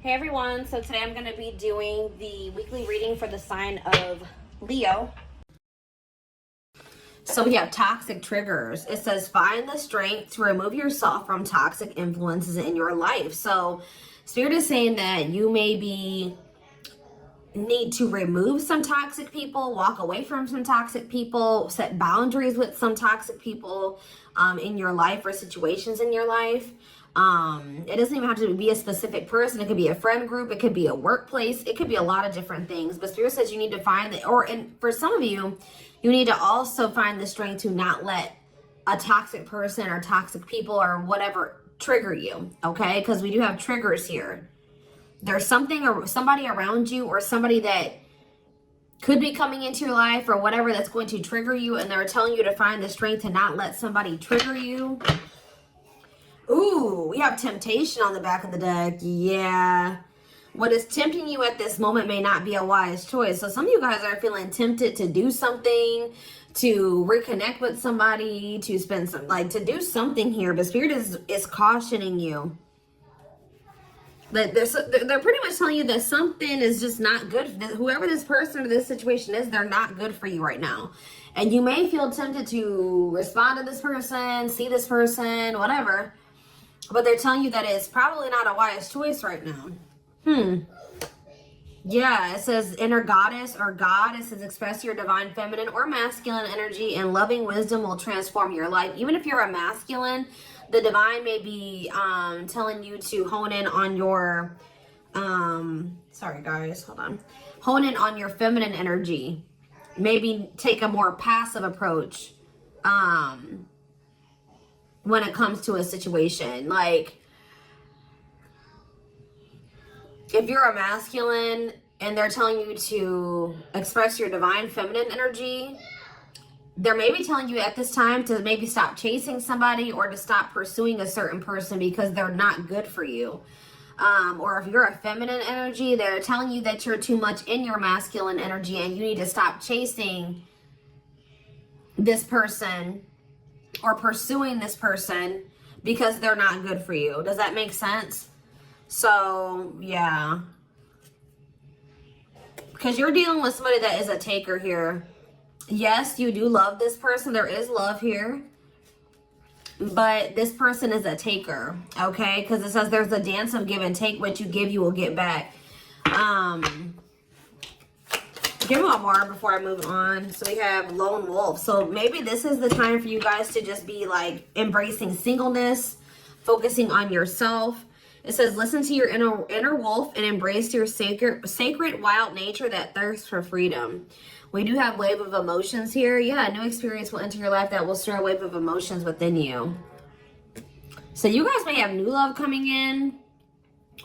Hey everyone, so today I'm going to be doing the weekly reading for the sign of Leo. So we have toxic triggers. It says find the strength to remove yourself from toxic influences in your life. So Spirit is saying that you maybe need to remove some toxic people, walk away from some toxic people, set boundaries with some toxic people in your life or situations in your life. It doesn't even have to be a specific person. It could be a friend group. It could be a workplace. It could be a lot of different things. But Spirit says you need to find the, and for some of you, you need to also find the strength to not let a toxic person or toxic people or whatever trigger you. Okay, because we do have triggers here. There's something or somebody around you or somebody that could be coming into your life or whatever that's going to trigger you, and they're telling you to find the strength to not let somebody trigger you. Ooh, we have temptation on the back of the deck. Yeah. What is tempting you at this moment may not be a wise choice. So some of you guys are feeling tempted to do something, to reconnect with somebody, to spend some, to do something here. But Spirit is cautioning you. They're pretty much telling you that something is just not good. Whoever this person or this situation is, they're not good for you right now. And you may feel tempted to respond to this person, see this person, whatever. But they're telling you that it's probably not a wise choice right now. Yeah, it says inner goddess or God. It says express your divine feminine or masculine energy, and loving wisdom will transform your life. Even if you're a masculine, the divine may be telling you to hone in on your, sorry guys, hold on. Hone in on your feminine energy. Maybe take a more passive approach when it comes to a situation. Like, if you're a masculine and they're telling you to express your divine feminine energy, they're maybe telling you at this time to maybe stop chasing somebody or to stop pursuing a certain person because they're not good for you. Or if you're a feminine energy, they're telling you that you're too much in your masculine energy and you need to stop chasing this person or pursuing this person because they're not good for you. Does that make sense? So, yeah. Because you're dealing with somebody that is a taker here. Yes, you do love this person. There is love here. But this person is a taker, okay? Because it says there's a dance of give and take. What you give, you will get back. Give me one more before I move on. So we have lone wolf. So maybe this is the time for you guys to just be like embracing singleness, focusing on yourself. It says listen to your inner wolf and embrace your sacred wild nature that thirsts for freedom. We do have wave of emotions here. Yeah, a new experience will enter your life that will stir a wave of emotions within you. So you guys may have new love coming in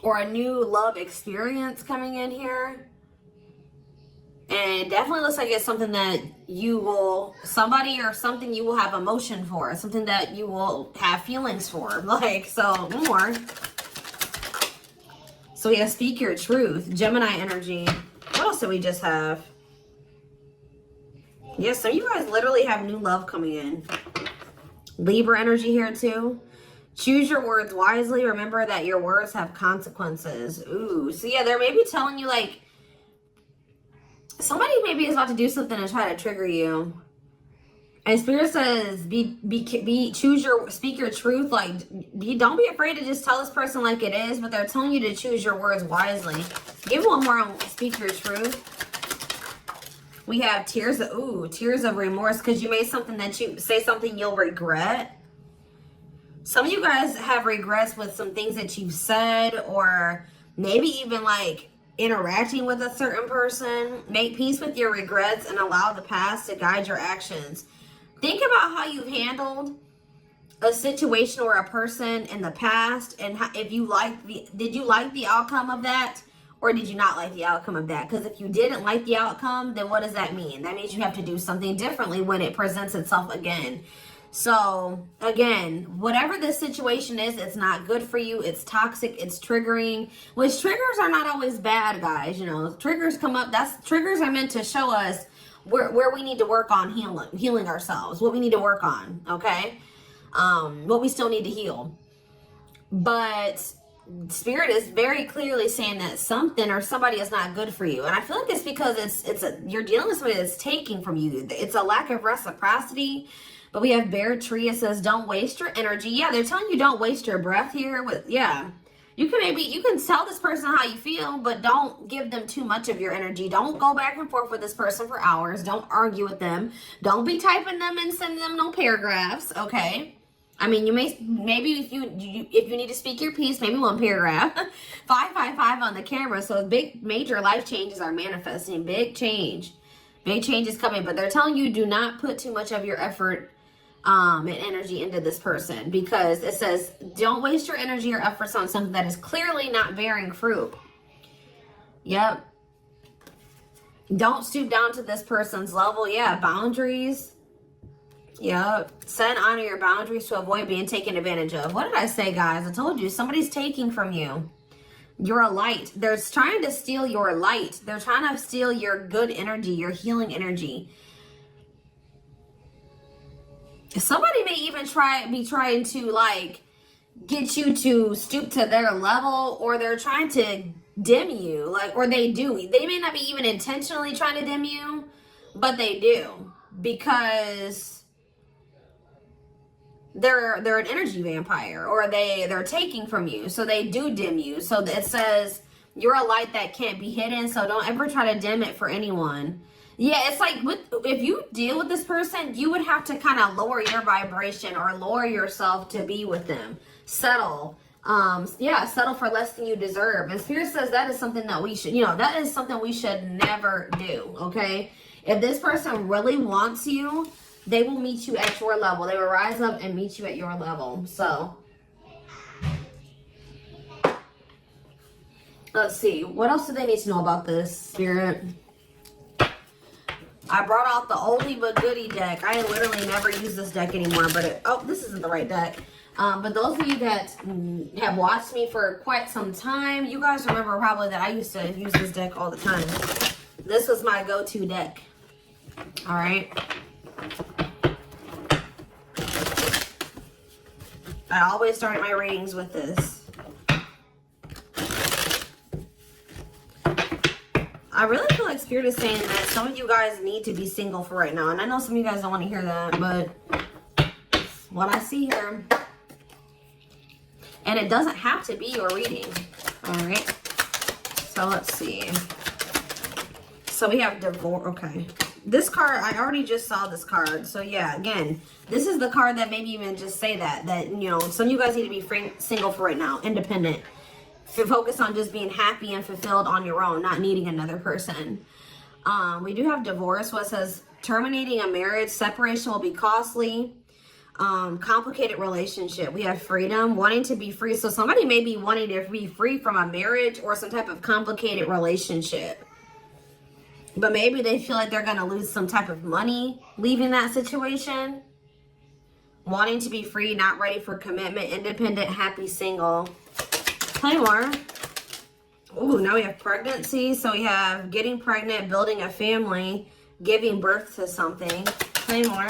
or a new love experience coming in here. And it definitely looks like it's something that you will, somebody or something you will have emotion for. Something that you will have feelings for. Like, so more. So we have speak your truth. Gemini energy. What else do we just have? Yes, so you guys literally have new love coming in. Libra energy here too. Choose your words wisely. Remember that your words have consequences. Ooh, so yeah, they're maybe telling you like, somebody maybe is about to do something and try to trigger you. And Spirit says, speak your truth. Like, don't be afraid to just tell this person like it is, but they're telling you to choose your words wisely. Give one more on speak your truth. We have tears of remorse, because you made something that you say something you'll regret. Some of you guys have regrets with some things that you've said, or maybe even like interacting with a certain person. Make peace with your regrets and allow the past to guide your actions. Think about how you've handled a situation or a person in the past, and if you did you like the outcome of that, or did you not like the outcome of that? Because if you didn't like the outcome, then what does that mean? That means you have to do something differently when it presents itself again. So again, whatever this situation is, it's not good for you. It's toxic. It's triggering, which triggers are not always bad, guys. You know, triggers come up. Triggers are meant to show us where we need to work on healing ourselves, what we need to work on. Okay. What we still need to heal. But Spirit is very clearly saying that something or somebody is not good for you. And I feel like it's because you're dealing with somebody that's taking from you. It's a lack of reciprocity. But we have Bear Tree. It says, don't waste your energy. Yeah, they're telling you don't waste your breath here. You can tell this person how you feel, but don't give them too much of your energy. Don't go back and forth with this person for hours. Don't argue with them. Don't be typing them and sending them no paragraphs, okay? I mean, maybe if you need to speak your piece, maybe one paragraph. 555 on the camera. So big, major life changes are manifesting. Big change is coming. But they're telling you do not put too much of your effort and energy into this person, because it says don't waste your energy or efforts on something that is clearly not bearing fruit. Yep. Don't stoop down to this person's level. Yeah, boundaries. Yep. Set and honor your boundaries to avoid being taken advantage of. What did I say, guys? I told you, somebody's taking from you. You're a light. They're trying to steal your light. They're trying to steal your good energy, your healing energy. Somebody may even be trying to like get you to stoop to their level, or they're trying to dim you, like, or they do. They may not be even intentionally trying to dim you, but they do, because they're an energy vampire, or they're taking from you, so they do dim you. So it says you're a light that can't be hidden, so don't ever try to dim it for anyone. Yeah, it's like if you deal with this person, you would have to kind of lower your vibration or lower yourself to be with them. Settle. Settle for less than you deserve. And Spirit says that is something that we should, that is something we should never do, okay? If this person really wants you, they will meet you at your level. They will rise up and meet you at your level. So, let's see. What else do they need to know about this, Spirit? I brought out the oldie but goodie deck. I literally never use this deck anymore, but this isn't the right deck. But those of you that have watched me for quite some time, you guys remember probably that I used to use this deck all the time. This was my go-to deck. All right. I always start my readings with this. I really feel like Spirit is saying that some of you guys need to be single for right now. And I know some of you guys don't want to hear that, but what I see here. And it doesn't have to be your reading. All right. So let's see. So we have divorce. Okay. This card, I already just saw this card. So yeah, again, this is the card that maybe even just say that some of you guys need to be single for right now, independent. Focus on just being happy and fulfilled on your own, not needing another person. We do have divorce. What says terminating a marriage, separation will be costly. Complicated relationship. We have freedom, wanting to be free. So somebody may be wanting to be free from a marriage or some type of complicated relationship. But maybe they feel like they're going to lose some type of money leaving that situation. Wanting to be free, not ready for commitment, independent, happy, single. Play more. Ooh, now we have pregnancy. So we have getting pregnant, building a family, giving birth to something. Play more.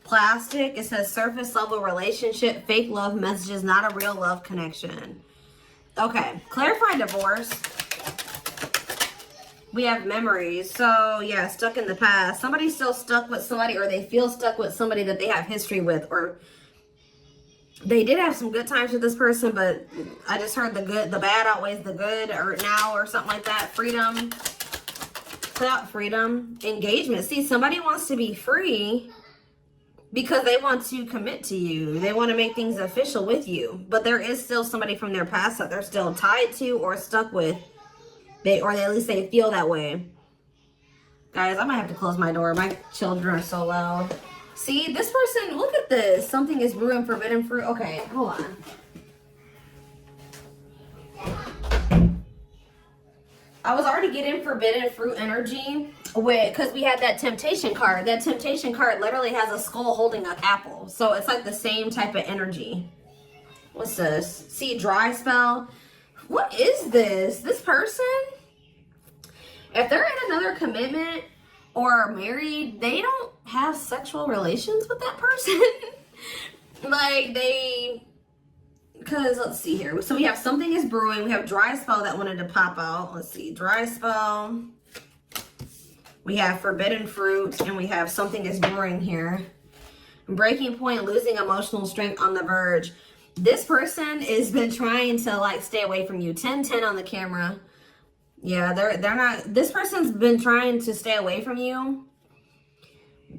Plastic. It says surface level relationship, fake love messages, not a real love connection. Okay. Clarify divorce. We have memories. So yeah, stuck in the past. Somebody's still stuck with somebody, or they feel stuck with somebody that they have history with, or they did have some good times with this person, but I just heard the bad outweighs the good, or now, or something like that. Freedom. Freedom. Engagement. See, somebody wants to be free because they want to commit to you. They want to make things official with you. But there is still somebody from their past that they're still tied to or stuck with. Or at least they feel that way. Guys, I might have to close my door. My children are so loud. See, this person, look at this. Something is brewing forbidden fruit. Okay, hold on. I was already getting forbidden fruit energy because we had that temptation card. That temptation card literally has a skull holding an apple. So it's like the same type of energy. What's this? See, dry spell. What is this? This person, if they're in another commitment or married, they don't have sexual relations with that person. Like because let's see here. So we have something is brewing. We have dry spell that wanted to pop out. Let's see, dry spell. We have forbidden fruit, and we have something is brewing here. Breaking point, losing emotional strength, on the verge. This person has been trying to like stay away from you. 10-10 on the camera. Yeah, they're not. This person's been trying to stay away from you.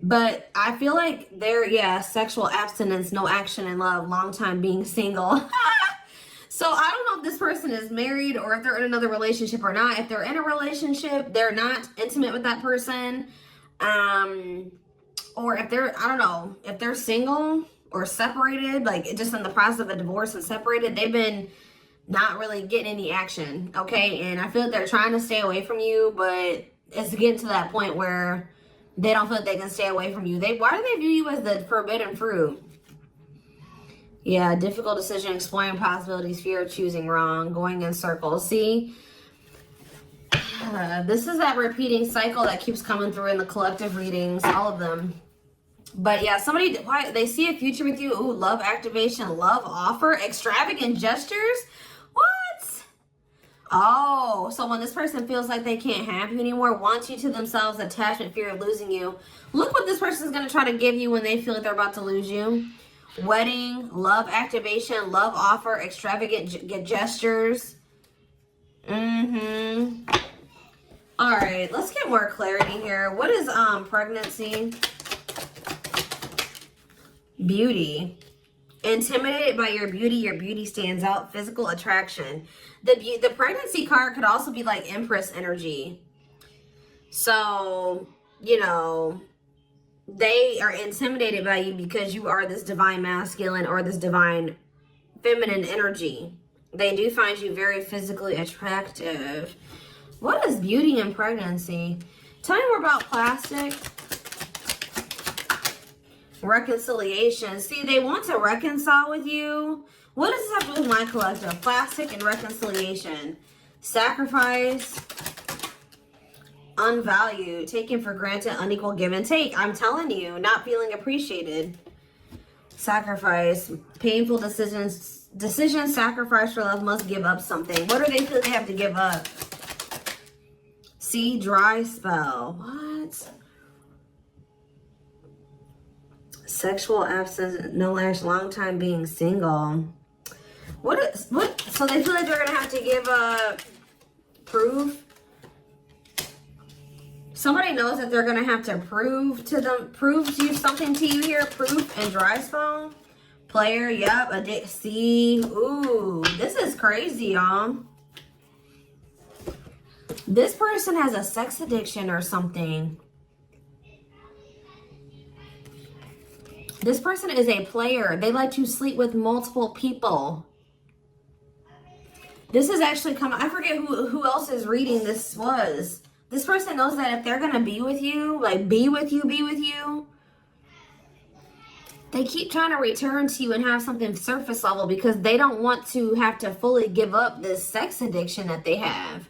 But I feel like they're, yeah, sexual abstinence, no action in love, long time being single. So I don't know if this person is married or if they're in another relationship or not. If they're in a relationship, they're not intimate with that person. Or if they're, I don't know, if they're single or separated, like just in the process of a divorce and separated, they've been not really getting any action, okay? And I feel like they're trying to stay away from you, but it's getting to that point where they don't feel like they can stay away from you. Why do they view you as the forbidden fruit? Yeah, difficult decision, exploring possibilities, fear of choosing wrong, going in circles. See, this is that repeating cycle that keeps coming through in the collective readings, all of them. But yeah, somebody, why they see a future with you. Ooh, love activation, love offer, extravagant gestures. What? Oh, so when this person feels like they can't have you anymore, wants you to themselves, attachment, fear of losing you. Look what this person is going to try to give you when they feel like they're about to lose you. Wedding, love activation, love offer, extravagant gestures. All right, let's get more clarity here. What is pregnancy? Beauty. Intimidated by your beauty stands out. Physical attraction. The pregnancy card could also be like Empress energy. So, you know, they are intimidated by you because you are this divine masculine or this divine feminine energy. They do find you very physically attractive. What is beauty and pregnancy? Tell me more about plastic. Reconciliation. See, they want to reconcile with you. What does this have to do with my collective? Plastic and reconciliation. Sacrifice. Unvalued. Taken for granted. Unequal give and take. I'm telling you, not feeling appreciated. Sacrifice. Painful decisions. Sacrifice for love, must give up something. What do they feel they have to give up? See, dry spell. What? Sexual absence, no lash, long time being single. What? So they feel like they're gonna have to give proof. Somebody knows that they're gonna have to prove you something to you here. Proof and dry spell. Player, yep. See, ooh, this is crazy, y'all. This person has a sex addiction or something. This person is a player. They like to sleep with multiple people. This is actually coming. I forget who else's reading this was. This person knows that if they're going to be with you, like be with you, they keep trying to return to you and have something surface level because they don't want to have to fully give up this sex addiction that they have.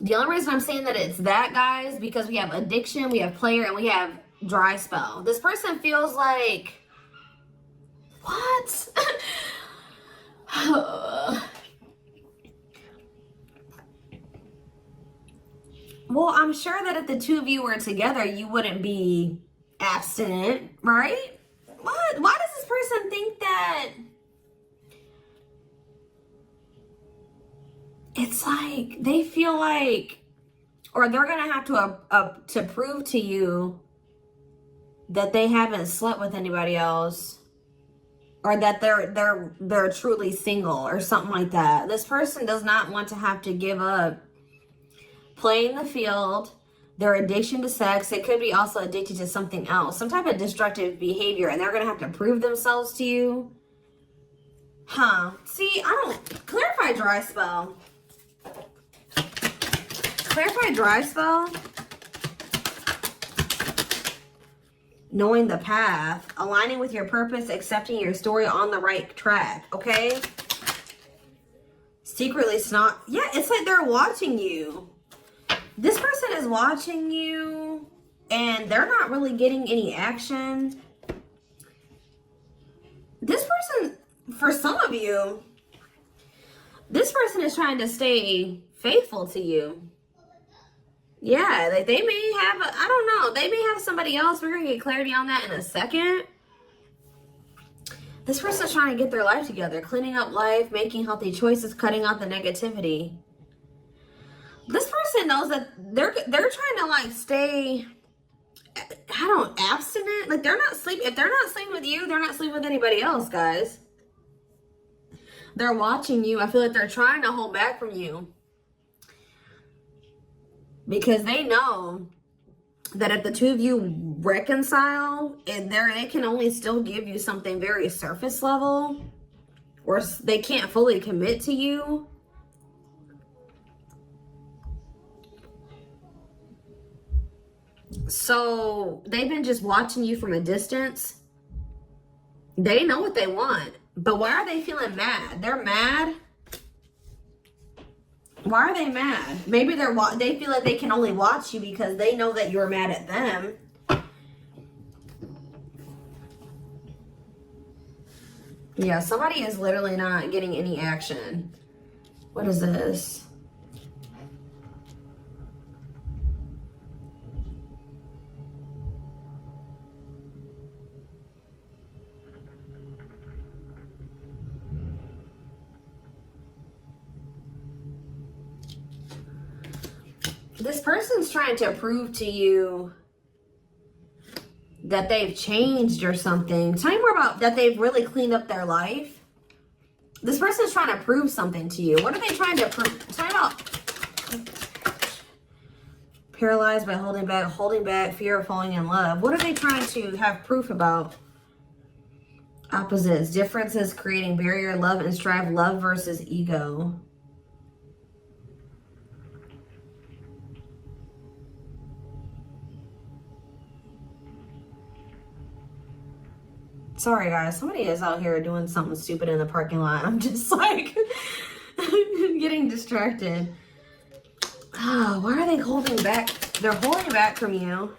The only reason I'm saying that it's that, guys, because we have addiction, we have player, and we have dry spell. This person feels like, what? Well, I'm sure that if the two of you were together, you wouldn't be abstinent, right? What? Why does this person think that? It's like they feel like, or they're gonna have to prove to you that they haven't slept with anybody else, or that they're truly single or something like that. This person does not want to have to give up playing the field, their addiction to sex. They could be also addicted to something else, some type of destructive behavior, and they're gonna have to prove themselves to you. Huh? See, I don't clarify dry spell. Clarify dry spell. Knowing the path, aligning with your purpose, accepting your story, on the right track, okay? Secretly snot. Yeah, it's like they're watching you. This person is watching you and they're not really getting any action. This person, for some of you, this person is trying to stay faithful to you. Yeah, like they may have, I don't know, they may have somebody else. We're going to get clarity on that in a second. This person's trying to get their life together, cleaning up life, making healthy choices, cutting out the negativity. This person knows that they're trying to like stay, abstinent. Like they're not sleeping. If they're not sleeping with you, they're not sleeping with anybody else, guys. They're watching you. I feel like they're trying to hold back from you. Because they know that if the two of you reconcile, and they can only still give you something very surface level, or they can't fully commit to you. So they've been just watching you from a distance. They know what they want, but why are they feeling mad? They're mad. Why are they mad? Maybe they feel like they can only watch you because they know that you're mad at them. Yeah, somebody is literally not getting any action. What is this? This person's trying to prove to you that they've changed or something. Tell me more about that. They've really cleaned up their life. This person's trying to prove something to you. What are they trying to prove? Tell me about paralyzed by holding back, fear of falling in love. What are they trying to have proof about? Opposites, differences, creating barrier, love and strive, love versus ego. Sorry, guys. Somebody is out here doing something stupid in the parking lot. I'm just like getting distracted. Oh, why are they holding back? They're holding back from you.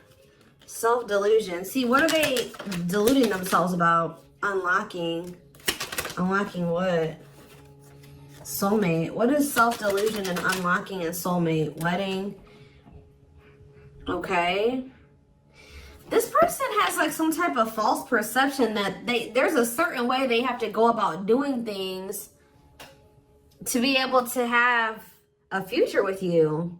Self-delusion. See, what are they deluding themselves about? Unlocking. Unlocking what? Soulmate. What is self-delusion and unlocking and soulmate? Wedding. Okay. This person has like some type of false perception that there's a certain way they have to go about doing things to be able to have a future with you.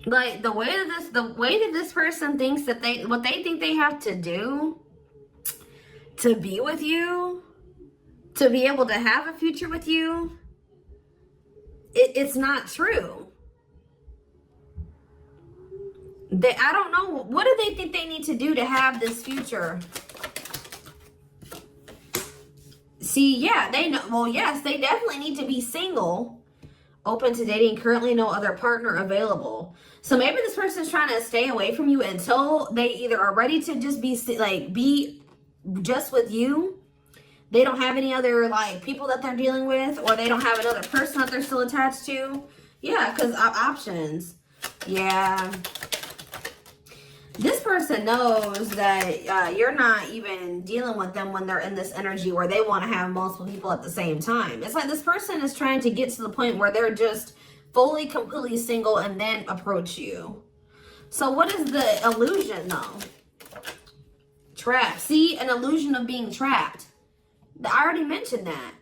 Like the way that this person thinks that what they think they have to do to be with you, to be able to have a future with you, it's not true. I don't know. What do they think they need to do to have this future? See, yeah, they know. Well, yes, they definitely need to be single, open to dating, currently no other partner available. So maybe this person's trying to stay away from you until they either are ready to just be just with you. They don't have any other like people that they're dealing with, or they don't have another person that they're still attached to. Yeah, because options. Yeah. This person knows that you're not even dealing with them when they're in this energy where they want to have multiple people at the same time. It's like this person is trying to get to the point where they're just fully, completely single and then approach you. So what is the illusion though? Trapped. See, an illusion of being trapped. I already mentioned that.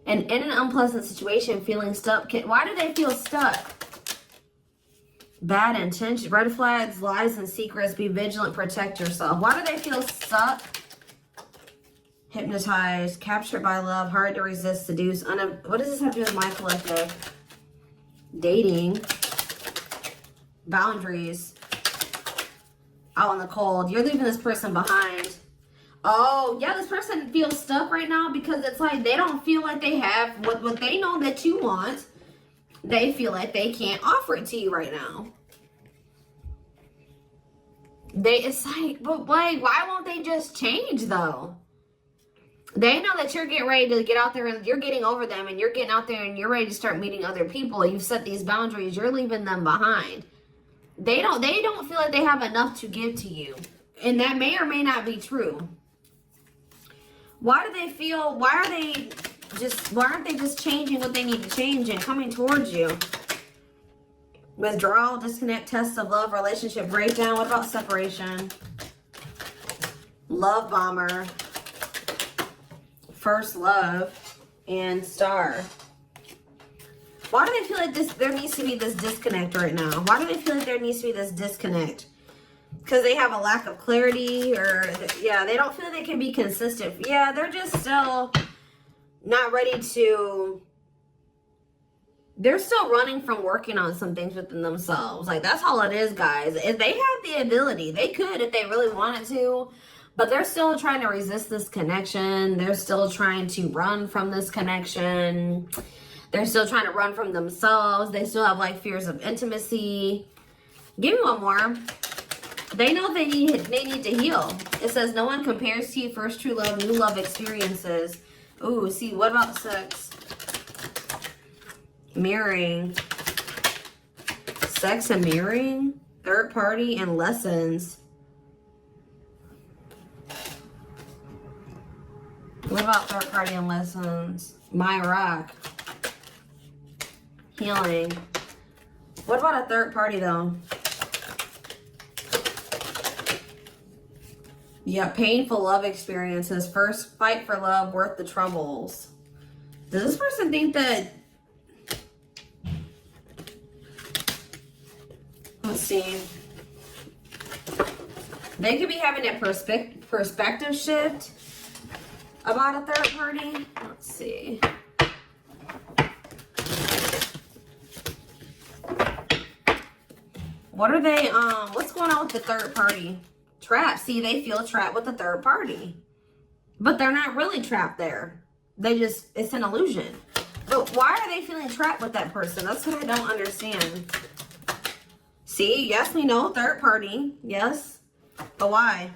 And in an unpleasant situation, feeling stuck. Why do they feel stuck? Bad intention, red flags, lies and secrets, be vigilant, protect yourself. Why do they feel stuck? Hypnotized, captured by love, hard to resist, seduce. What does this have to do with my collective? Dating. Boundaries. Out in the cold. You're leaving this person behind. Oh, yeah, this person feels stuck right now because it's like they don't feel like they have what they know that you want. They feel like they can't offer it to you right now. It's like, but like, why won't they just change though? They know that you're getting ready to get out there and you're getting over them and you're getting out there and you're ready to start meeting other people. You've set these boundaries. You're leaving them behind. They don't feel like they have enough to give to you. And that may or may not be true. Why do they feel, why aren't they just changing what they need to change and coming towards you? Withdrawal, disconnect, test of love, relationship breakdown. What about separation? Love bomber, first love, and star. Why do they feel like there needs to be this disconnect right now? Why do they feel like there needs to be this disconnect? Because they have a lack of clarity, or yeah, they don't feel they can be consistent. Yeah, they're just still not ready to, they're still running from working on some things within themselves. Like, that's all it is, guys. If they have the ability, they could if they really wanted to, but they're still trying to resist this connection. They're still trying to run from this connection. They're still trying to run from themselves. They still have like fears of intimacy. Give me one more. They know they need to heal. It says no one compares to you. First true love, new love experiences. Ooh, see, what about sex? Mirroring. Sex and mirroring. Third party and lessons. What about third party and lessons? My rock. Healing. What about a third party though? Yeah, painful love experiences. First fight for love, worth the troubles. Does this person think that... Let's see. They could be having a perspective shift about a third party. Let's see. What are they, what's going on with the third party? Trapped. See, they feel trapped with the third party. But they're not really trapped there. They just, it's an illusion. But why are they feeling trapped with that person? That's what I don't understand. See, yes, we know, third party. Yes. But why?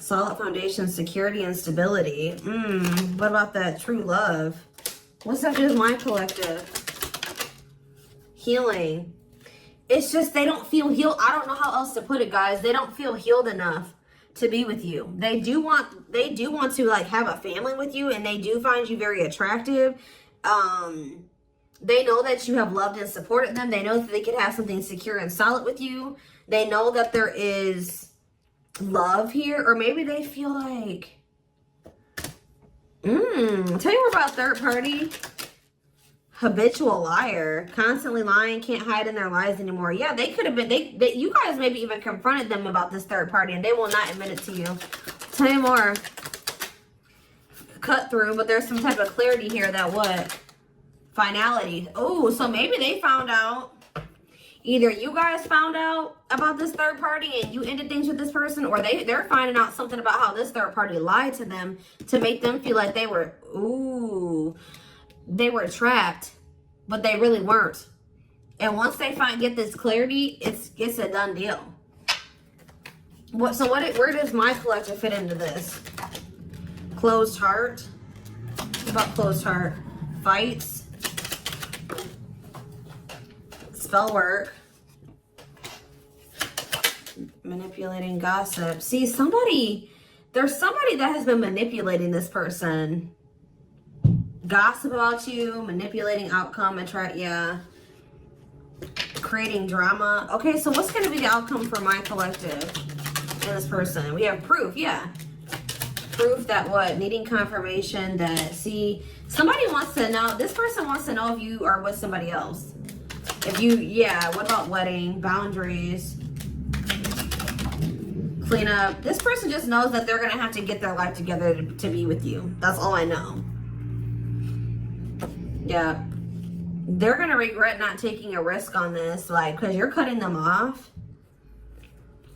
Solid foundation, security, and stability. What about that true love? What's up with my collective? Healing. It's just they don't feel healed. I don't know how else to put it, guys. They don't feel healed enough to be with you. They do want to like have a family with you, and they do find you very attractive. They know that you have loved and supported them. They know that they could have something secure and solid with you. They know that there is love here, or maybe they feel like tell you more about third party. Habitual liar, constantly lying, can't hide in their lies anymore. Yeah, they could have been, you guys maybe even confronted them about this third party, and they will not admit it to you. Tell you more. Cut through, but there's some type of clarity here that what? Finality. Oh, so maybe they found out. Either you guys found out about this third party and you ended things with this person, or they're finding out something about how this third party lied to them to make them feel like they were, they were trapped, but they really weren't. And once they get this clarity, it's a done deal. Where does my collective fit into this? Closed heart. What about closed heart? Fights. Spell work. Manipulating, gossip. See, there's somebody that has been manipulating this person. Gossip about you, manipulating outcome, creating drama. Okay, so what's going to be the outcome for my collective and this person? We have proof, proof that what? Needing confirmation that, see, somebody wants to know, this person wants to know if you are with somebody else. If you, what about wedding, boundaries, clean up. This person just knows that they're going to have to get their life together to be with you. That's all I know. Yeah, they're going to regret not taking a risk on this, like, because you're cutting them off.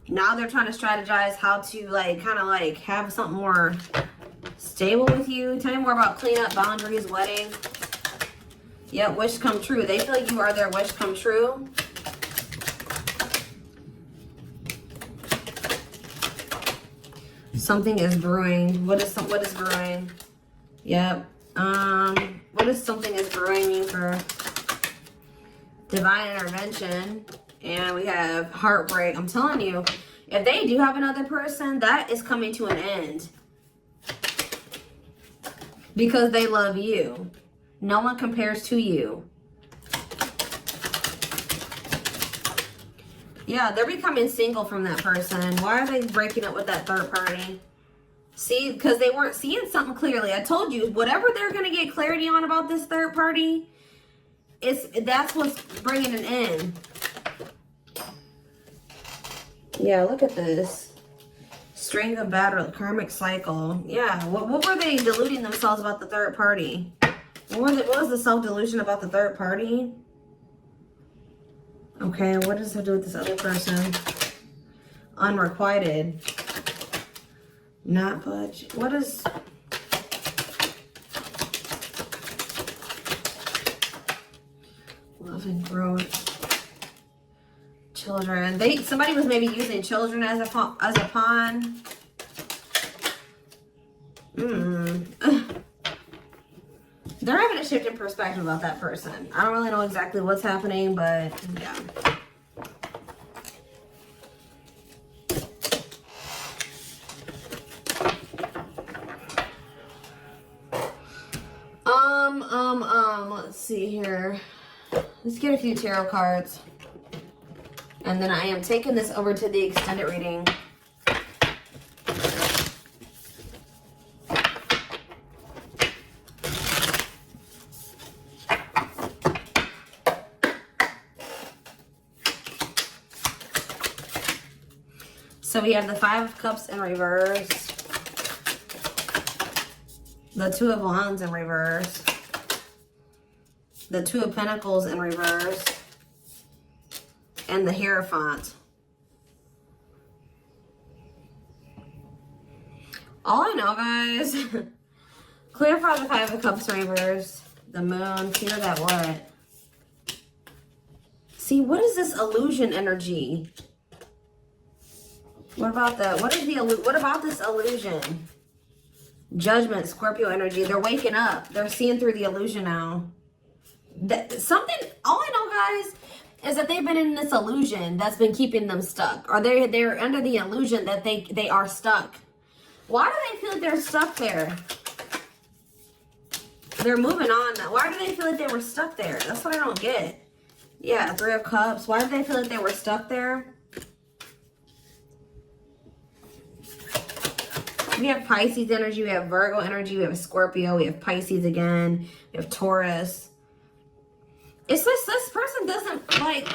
Now they're trying to strategize how to, like, kind of, like, have something more stable with you. Tell me more about cleanup, boundaries, wedding. Yeah, wish come true. They feel like you are their wish come true. Something is brewing. What is brewing? Yep. What does something is brewing mean for divine intervention? And we have heartbreak. I'm telling you, if they do have another person, that is coming to an end. Because they love you. No one compares to you. Yeah, they're becoming single from that person. Why are they breaking up with that third party? See, because they weren't seeing something clearly. I told you, whatever they're going to get clarity on about this third party, that's what's bringing an end. Yeah, look at this. String of battle, karmic cycle. Yeah, what were they deluding themselves about the third party? What was the self-delusion about the third party? Okay, what does it do with this other person? Unrequited. Not budge. What is... Love and growth. Children. Somebody was maybe using children as a pawn. They're having a shift in perspective about that person. I don't really know exactly what's happening, but yeah. Let's see here. Let's get a few tarot cards. And then I am taking this over to the extended reading. So we have the Five of Cups in reverse. The Two of Wands in reverse. The Two of Pentacles in reverse. And the Hierophant. All I know, guys, clarify the Five of Cups in reverse. The Moon, clear that what? See, what is this illusion energy? What about that? What about this illusion? Judgment, Scorpio energy. They're waking up. They're seeing through the illusion now. All I know, guys, is that they've been in this illusion that's been keeping them stuck. Or they're under the illusion that they are stuck. Why do they feel like they're stuck there? They're moving on now. Why do they feel like they were stuck there? That's what I don't get. Yeah, Three of Cups. Why do they feel like they were stuck there? We have Pisces energy, we have Virgo energy, we have Scorpio, we have Pisces again, we have Taurus. It's just this person doesn't like...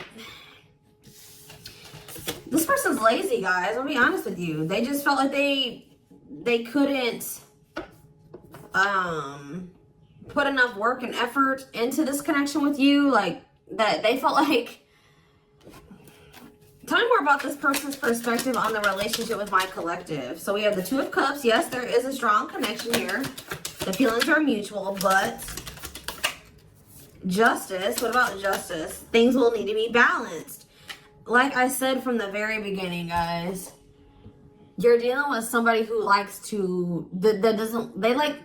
This person's lazy, guys. I'll be honest with you. They just felt like they couldn't put enough work and effort into this connection with you. Like, that they felt like... Tell me more about this person's perspective on the relationship with my collective. So we have the Two of Cups. Yes, there is a strong connection here. The feelings are mutual, but Justice. What about Justice? Things will need to be balanced. Like I said from the very beginning, guys, you're dealing with somebody who likes to they like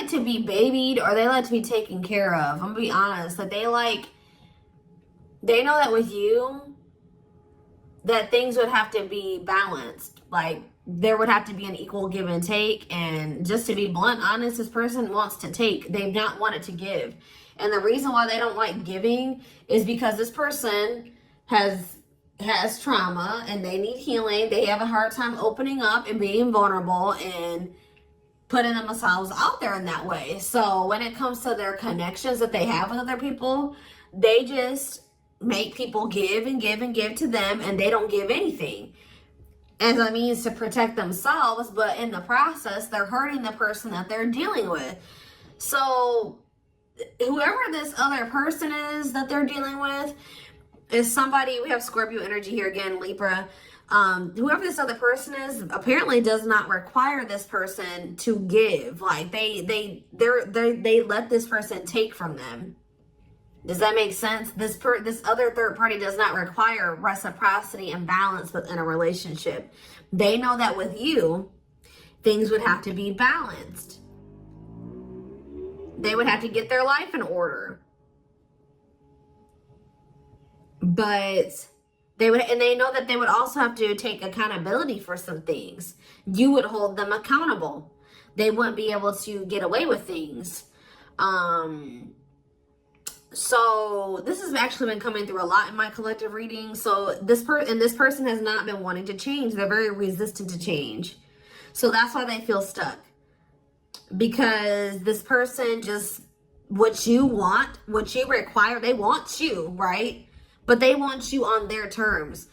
to be babied, or they like to be taken care of. I'm gonna be honest, that they know that with you, that things would have to be balanced. Like, there would have to be an equal give and take. And just to be blunt, honest, this person wants to take. They've not wanted to give. And the reason why they don't like giving is because this person has trauma and they need healing. They have a hard time opening up and being vulnerable and putting themselves out there in that way. So when it comes to their connections that they have with other people, they just make people give and give and give to them, and they don't give anything as a means to protect themselves, but in the process they're hurting the person that they're dealing with. So whoever this other person is that they're dealing with is somebody, we have Scorpio energy here again, Libra. Whoever this other person is apparently does not require this person to give. Like, they let this person take from them. Does that make sense? This other third party does not require reciprocity and balance within a relationship. They know that with you, things would have to be balanced. They would have to get their life in order. But they would, and they know that they would also have to take accountability for some things. You would hold them accountable. They wouldn't be able to get away with things. So this has actually been coming through a lot in my collective reading. So this person has not been wanting to change. They're very resistant to change. So that's why they feel stuck. Because this person just, what you want, what you require, they want you, right? But they want you on their terms.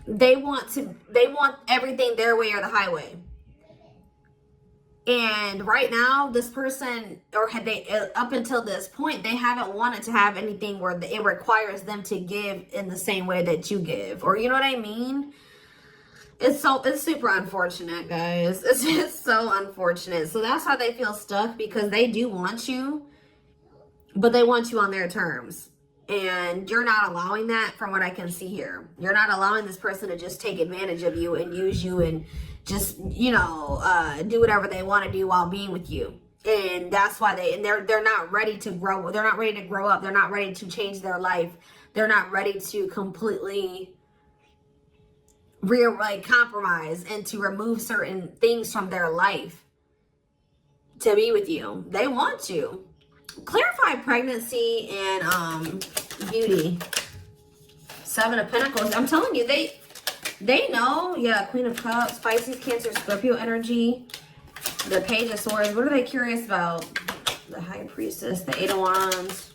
They want everything their way or the highway. And right now, this person, or had they, up until this point, they haven't wanted to have anything where it requires them to give in the same way that you give. Or you know what I mean? It's super unfortunate, guys. It's just so unfortunate. So that's why they feel stuck, because they do want you, but they want you on their terms. And you're not allowing that, from what I can see here. You're not allowing this person to just take advantage of you and use you and just, you know, do whatever they want to do while being with you. And that's why they're not ready to grow. They're not ready to grow up. They're not ready to change their life. They're not ready to completely compromise and to remove certain things from their life to be with you. They want you. Clarify pregnancy and beauty. 7 of Pentacles. I'm telling you, they know. Yeah, Queen of Cups, Pisces, Cancer, Scorpio energy. The Page of Swords. What are they curious about? The High Priestess, the 8 of Wands.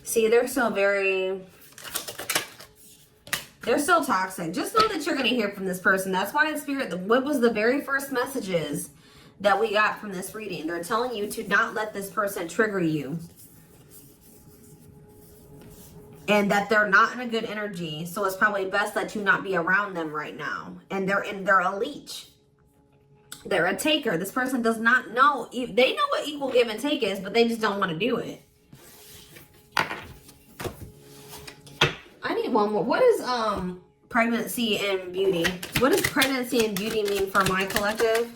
See, they're so toxic. Just know that you're going to hear from this person. That's why in Spirit, what was the very first messages that we got from this reading? They're telling you to not let this person trigger you. And that they're not in a good energy. So it's probably best that you not be around them right now. And they're a leech. They're a taker. This person does not know. They know what equal give and take is, but they just don't want to do it. I need one more. What is pregnancy and beauty? What does pregnancy and beauty mean for my collective?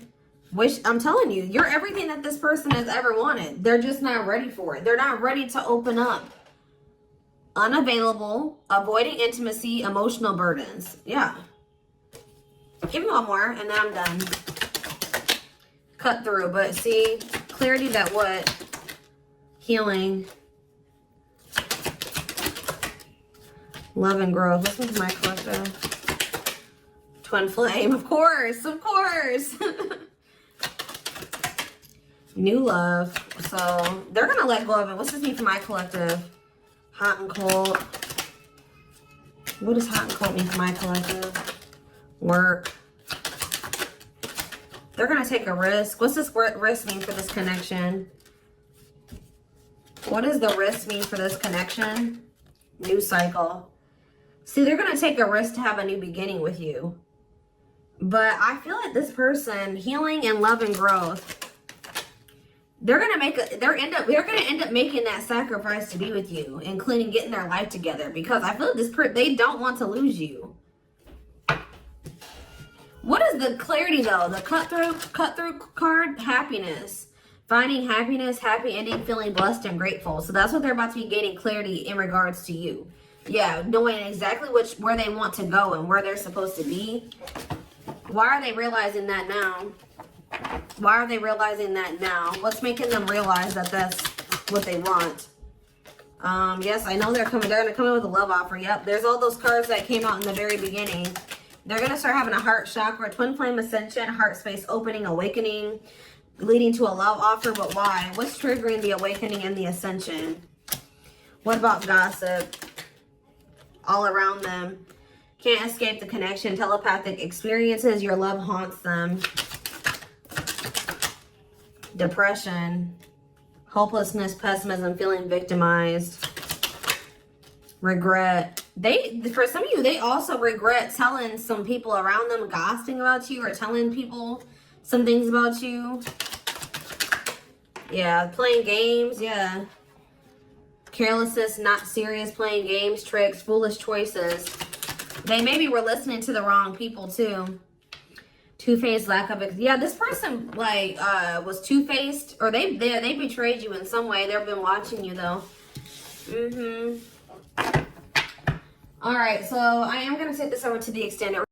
I'm telling you, you're everything that this person has ever wanted. They're just not ready for it. They're not ready to open up. Unavailable, avoiding intimacy, emotional burdens. Yeah. Give me one more and then I'm done. Cut through, but see, clarity that what? Healing. Love and growth. This one's my collective. Twin flame, of course, of course. New love. So they're gonna let go of it. What's this mean for my collective? Hot and cold. What does hot and cold mean for my collective? Work. They're gonna take a risk. What's this risk mean for this connection? What does the risk mean for this connection? New cycle. See, they're gonna take a risk to have a new beginning with you. But I feel like this person, healing and love and growth, they're gonna end up making that sacrifice to be with you, including getting their life together, because I feel like they don't want to lose you. What is the clarity though? The cut through card, happiness. Finding happiness, happy ending, feeling blessed and grateful. So that's what they're about to be gaining clarity in regards to you. Yeah, knowing exactly where they want to go and where they're supposed to be. Why are they realizing that now? Why are they realizing that now? What's making them realize that that's what they want? Yes, I know they're gonna come in with a love offer. Yep, there's all those cards that came out in the very beginning. They're gonna start having a heart chakra, twin flame ascension, heart space opening, awakening, leading to a love offer. But why? What's triggering the awakening and the ascension? What about gossip? All around them. Can't escape the connection. Telepathic experiences. Your love haunts them. Depression. Hopelessness, pessimism, feeling victimized. Regret. For some of you, they also regret telling some people around them, gossiping about you or telling people some things about you. Yeah, playing games. Yeah. Carelessness, not serious, playing games, tricks, foolish choices. They maybe were listening to the wrong people too. Two-faced, lack of yeah. This person like was two-faced, or they betrayed you in some way. They've been watching you though. All right, so I am gonna take this over to the extended.